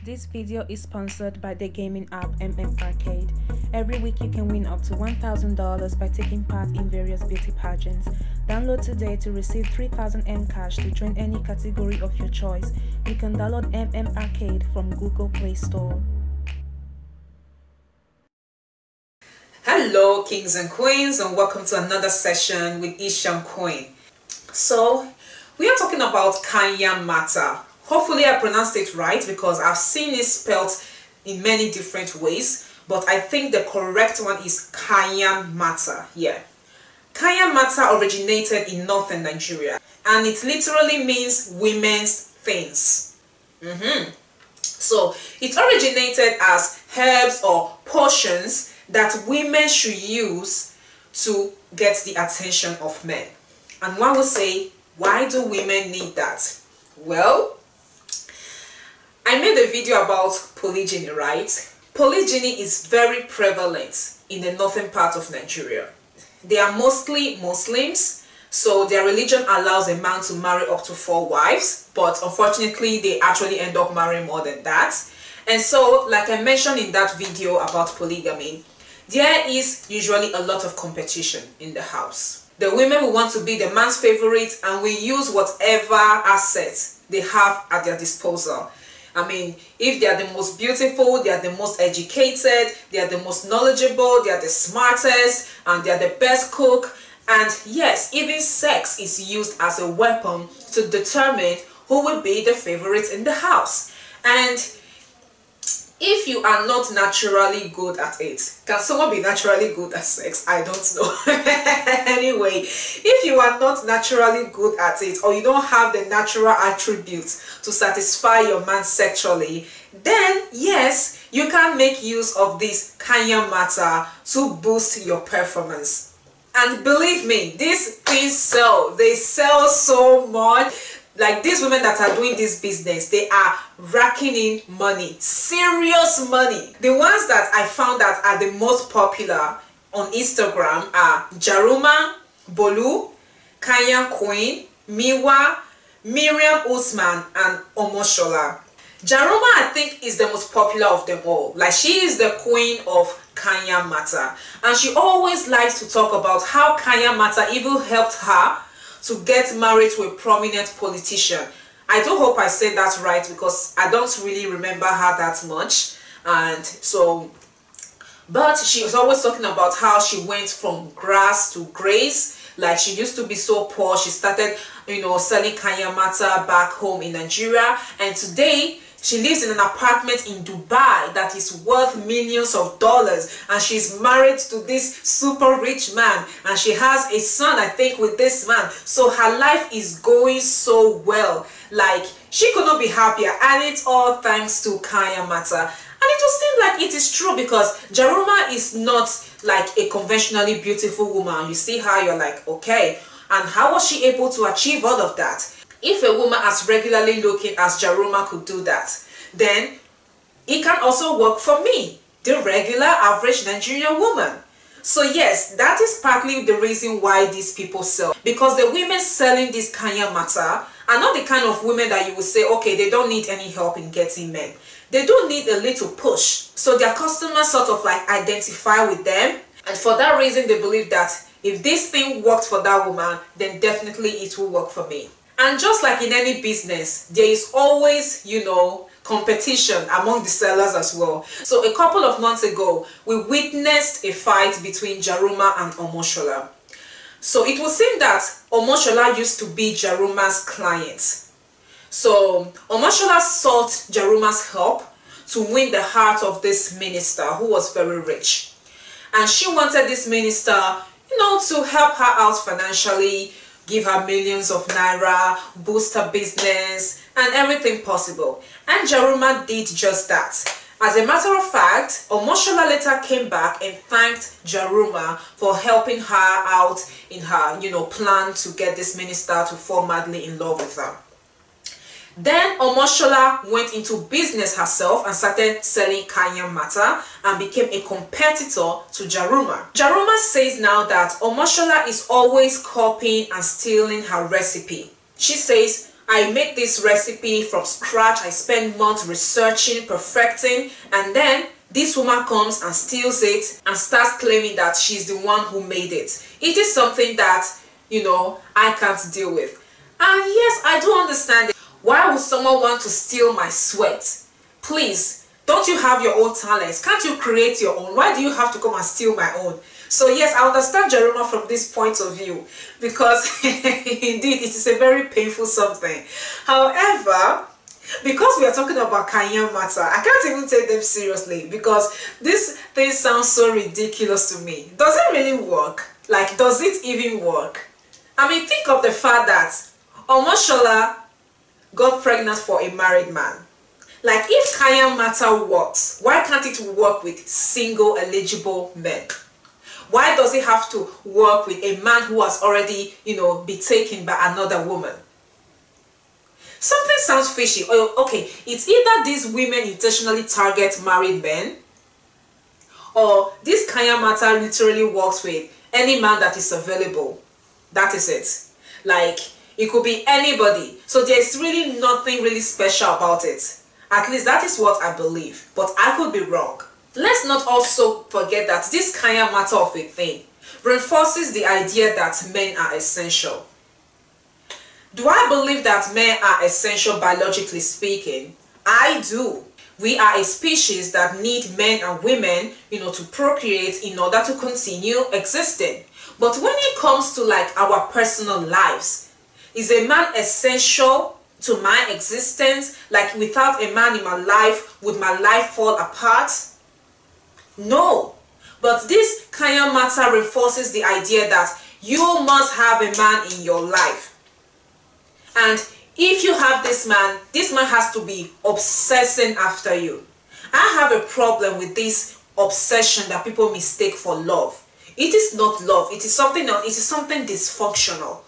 This video is sponsored by the gaming app Arcade. Every week you can win up to $1,000 by taking part in various beauty pageants. Download today to receive 3,000 cash to join any category of your choice. You can download Arcade from Google Play Store. Hello kings and queens, and welcome to another session with Isham Queen. So we are talking about Kayan matter. Hopefully I pronounced it right because I've seen it spelled in many different ways, but I think the correct one is Kayan matter. Yeah, Kayan matter originated in northern Nigeria and it literally means women's things. So it originated as herbs or potions that women should use to get the attention of men. And one will say, why do women need that? Well, I made a video about polygyny, right? Polygyny is very prevalent in the northern part of Nigeria. They are mostly Muslims, so their religion allows a man to marry up to 4 wives, but unfortunately they actually end up marrying more than that. And so, like I mentioned in that video about polygamy, there is usually a lot of competition in the house. The women will want to be the man's favorite and will use whatever assets they have at their disposal. I mean, if they are the most beautiful, they are the most educated, they are the most knowledgeable, they are the smartest, and they are the best cook. And yes, even sex is used as a weapon to determine who will be the favorite in the house. And if you are not naturally good at it, can someone be naturally good at sex? I don't know. Anyway, if you are not naturally good at it, or you don't have the natural attributes to satisfy your man sexually, then yes, you can make use of this Kayan matter to boost your performance. And believe me, these things sell. They sell so much. Like these women that are doing this business, they are racking in money, serious money. The ones that I found that are the most popular on Instagram are Jaaruma, Bolu, Kayan Queen, Miwa, Miriam Usman, and Omoshola. Jaaruma, I think, is the most popular of them all. Like, she is the queen of Kayan matter, and she always likes to talk about how Kayan matter even helped her to get married to a prominent politician. I do hope I said that right because I don't really remember her that much. And so, but she was always talking about how she went from grass to grace. Like, she used to be so poor, she started, selling Kayan matter back home in Nigeria, and today she lives in an apartment in Dubai that is worth millions of dollars, and she's married to this super rich man, and she has a son, I think, with this man. So her life is going so well. Like, she could not be happier, and it's all thanks to Kayan matter. And it will seem like it is true because Jaaruma is not like a conventionally beautiful woman. You see her, you're like, okay, and how was she able to achieve all of that? If a woman as regularly looking as Jaaruma could do that, then it can also work for me, the regular average Nigerian woman. So yes, that is partly the reason why these people sell, because the women selling this Kayan matter are not the kind of women that you would say, okay, they don't need any help in getting men. They do need a little push. So their customers sort of like identify with them, and for that reason they believe that if this thing worked for that woman, then definitely it will work for me. And just like in any business, there is always, competition among the sellers as well. So a couple of months ago, we witnessed a fight between Jaaruma and Omoshola. So it would seem that Omoshola used to be Jaaruma's client. So Omoshola sought Jaaruma's help to win the heart of this minister who was very rich. And she wanted this minister, to help her out financially, give her millions of naira, boost her business, and everything possible. And Jaaruma did just that. As a matter of fact, Omoshola later came back and thanked Jaaruma for helping her out in her, plan to get this minister to fall madly in love with her. Then Omoshola went into business herself and started selling Kayan matter and became a competitor to Jaaruma. Jaaruma says now that Omoshola is always copying and stealing her recipe. She says, I make this recipe from scratch. I spend months researching, perfecting, and then this woman comes and steals it and starts claiming that she's the one who made it. It is something that, I can't deal with. And yes, I do understand it. Why would someone want to steal my sweat? Please, don't you have your own talents? Can't you create your own? Why do you have to come and steal my own? So yes, I understand Jaaruma from this point of view, because indeed it is a very painful something. However, because we are talking about Kayan matter, I can't even take them seriously, because this thing sounds so ridiculous to me. Does it really work? Like, does it even work? I mean, think of the fact that Omoshola got pregnant for a married man. Like, if Kayan matter works, why can't it work with single eligible men? Why does it have to work with a man who has already, been taken by another woman? Something sounds fishy. Oh, okay, it's either these women intentionally target married men, or this Kayan matter literally works with any man that is available. That is it. Like, it could be anybody. So there's really nothing really special about it. At least that is what I believe. But I could be wrong. Let's not also forget that this Kayan matter of a thing reinforces the idea that men are essential. Do I believe that men are essential biologically speaking? I do. We are a species that need men and women, to procreate in order to continue existing. But when it comes to like our personal lives, is a man essential to my existence? Like, without a man in my life, would my life fall apart? No. But this Kayan matter reinforces the idea that you must have a man in your life. And if you have this man has to be obsessing after you. I have a problem with this obsession that people mistake for love. It is not love. It is something else. It is something dysfunctional.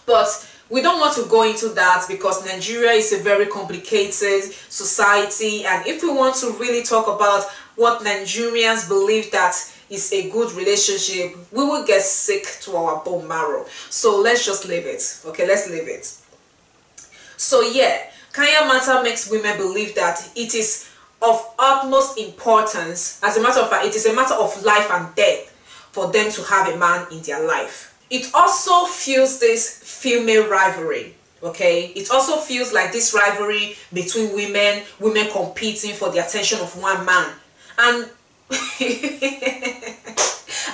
But we don't want to go into that, because Nigeria is a very complicated society, and if we want to really talk about what Nigerians believe that is a good relationship, we will get sick to our bone marrow. So let's just leave it. Okay, let's leave it. So yeah, Kayan matter makes women believe that it is of utmost importance. As a matter of fact, it is a matter of life and death for them to have a man in their life. It also feels this female rivalry. Okay, it also feels like this rivalry between women competing for the attention of one man. And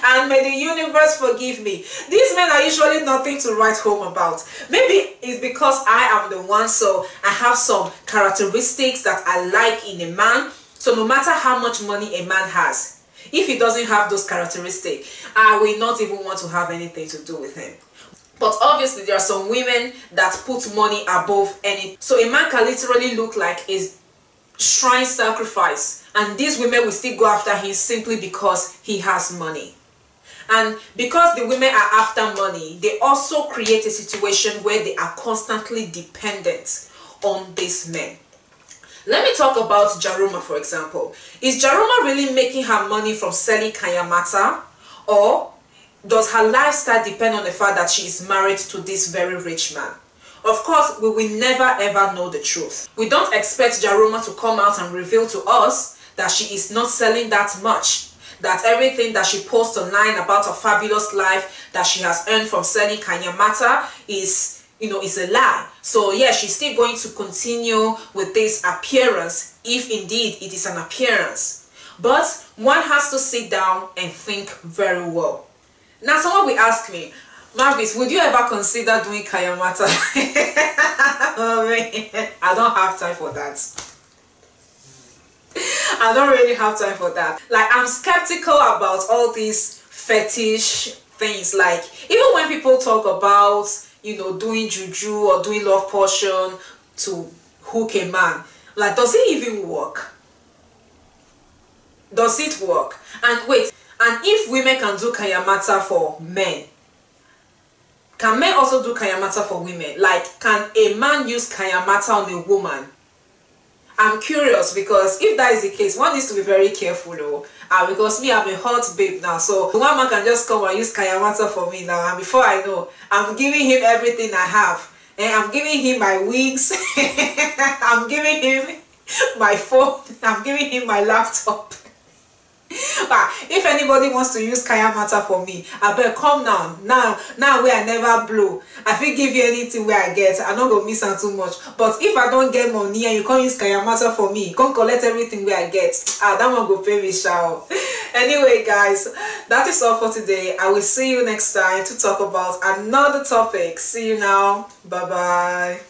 and may the universe forgive me, these men are usually nothing to write home about. Maybe it's because I am the one, so I have some characteristics that I like in a man. So no matter how much money a man has, if he doesn't have those characteristics, I will not even want to have anything to do with him. But obviously there are some women that put money above anything. So a man can literally look like a shrine sacrifice, and these women will still go after him simply because he has money. And because the women are after money, they also create a situation where they are constantly dependent on these men. Let me talk about Jaaruma, for example. Is Jaaruma really making her money from selling Kayan matter, or does her lifestyle depend on the fact that she is married to this very rich man? Of course, we will never ever know the truth. We don't expect Jaaruma to come out and reveal to us that she is not selling that much, that everything that she posts online about her fabulous life that she has earned from selling Kayan matter is, is a lie. So yeah, she's still going to continue with this appearance, if indeed it is an appearance. But one has to sit down and think very well. Now someone will ask me, Marvis, would you ever consider doing Kayan matter? Oh, man, I don't have time for that. I don't really have time for that. Like, I'm skeptical about all these fetish things. Like, even when people talk about, doing juju or doing love potion to hook a man, like, does it even work? Does it work? And wait, and if women can do Kayan matter for men, can men also do Kayan matter for women? Like, can a man use Kayan matter on a woman? I'm curious, because if that is the case, one needs to be very careful though. Because me, I'm a hot babe now, so one man can just come and use Kayan matter for me now, and before I know, I'm giving him everything I have. And I'm giving him my wigs. I'm giving him my phone. I'm giving him my laptop. If anybody wants to use Kayan matter for me, I better come now where I never blow. I fit give you anything where I get. I not go miss am too much. But if I don't get money and you can't use Kayan matter for me, come collect everything where I get. That one go pay me sha. Anyway guys, that is all for today. I will see you next time to talk about another topic. See you now. Bye bye.